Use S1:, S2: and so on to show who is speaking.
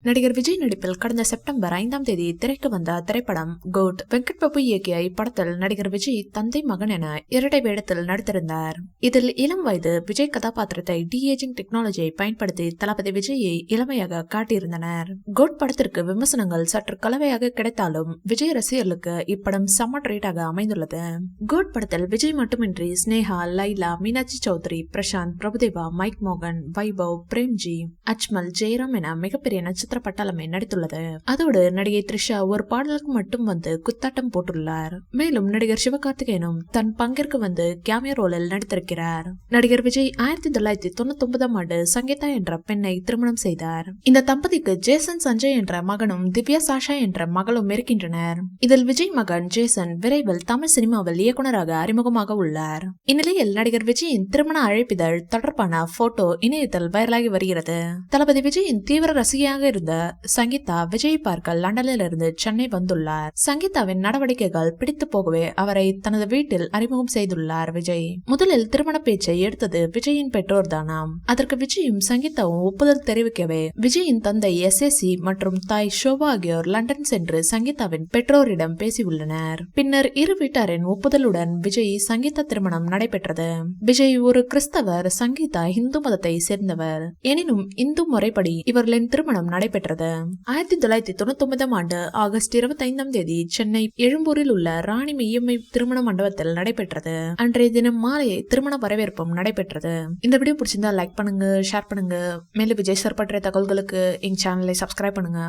S1: நடிகர் விஜய் நடிப்பில் கடந்த செப்டம்பர் 5ஆம் தேதி திரைக்கு வந்த திரைப்படம் கோட். வெங்கட் பிரபு இயக்கிய இப்படத்தில் நடிகர் விஜய் தந்தை மகன் என இரட்டை வேடத்தில் நடித்திருந்தார். இதில் இளம் வயது விஜய் கதாபாத்திரத்தை டி-ஏஜிங் டெக்னாலஜியை பயன்படுத்தி தளபதி விஜயை இளமையாக காட்டியிருந்தனர். கோட் படத்திற்கு விமர்சனங்கள் சற்று கலவையாக கிடைத்தாலும் விஜய் ரசிகர்களுக்கு இப்படம் செம்ம ட்ரீட்டாக அமைந்துள்ளது. கோட் படத்தில் விஜய் மட்டுமின்றி ஸ்னேகா, லைலா, மீனாட்சி சௌத்ரி, பிரசாந்த், பிரபுதேவா, மைக் மோகன், வைபவ், பிரேம்ஜி, அஜ்மல், ஜெயராம் என மிகப்பெரிய நட்சத்திர பட்டாளமே நடித்துள்ளது. அதோடு நடிகை த்ரிஷா ஒரு பாடலுக்கு மட்டும் வந்து குத்தாட்டம் போட்டுள்ளார். மேலும் நடிகர் சிவகார்த்திகேயனும் தன் பங்கிற்கு வந்து கேமியோ ரோலில் நடித்திருக்கிறார். நடிகர் விஜய் 1999ஆம் ஆண்டு சங்கீதா என்ற பெண்ணை திருமணம் செய்தார். இந்த தம்பதிக்கு ஜேசன் சஞ்சய் என்ற மகனும் திவ்யா சாஷா என்ற மகளும் இருக்கின்றனர். இதில் விஜய் மகன் ஜேசன் விரைவில் தமிழ் சினிமாவில் இயக்குநராக அறிமுகமாக உள்ளார். இந்நிலையில் நடிகர் விஜயின் திருமண அழைப்பிதழ் தொடர்பான போட்டோ இணையத்தில் வைரலாகி வருகிறது. தளபதி விஜயின் தீவிர ரசிகையாக இருந்த சங்கீதா விஜய் பார்க்க லண்டனில் இருந்து சென்னை வந்துள்ளார். சங்கீதாவின் நடவடிக்கைகள் பிடித்து போகவே அவரை தனது வீட்டில் அறிமுகம் செய்துள்ளார் விஜய். முதலில் திருமண பேச்சை எடுத்தது விஜயின் பெற்றோர் தானாம். அதற்கு விஜயும் சங்கீதாவும் ஒப்புதல் தெரிவிக்கவே விஜயின் தந்தை SSC மற்றும் தாய் ஷோபா ஆகியோர் லண்டன் சென்று சங்கீதாவின் பெற்றோரிடம் பேசியுள்ளனர். பின்னர் இரு வீட்டாரின் ஒப்புதலுடன் விஜய் சங்கீதா திருமணம் நடைபெற்றது. விஜய் ஒரு கிறிஸ்தவர், சங்கீதா இந்து மதத்தை சேர்ந்தவர். எனினும் இந்து முறைப்படி இவர்களின் திருமணம் நடைபெற்றது. 1999ஆம் ஆண்டு ஆகஸ்ட் 25ஆம் தேதி சென்னை எழும்பூரில் உள்ள ராணி மெய்யம்மை திருமண மண்டபத்தில் நடைபெற்றது. அன்றைய தினம் மாலை திருமண வரவேற்பும் நடைபெற்றது. இந்த வீடியோ பிடிச்சிருந்தா லைக் பண்ணுங்க, ஷேர் பண்ணுங்க. மேலும் விஜய் சார் பற்றிய தகவல்களுக்கு எங்க சேனலை சப்ஸ்கிரைப் பண்ணுங்க.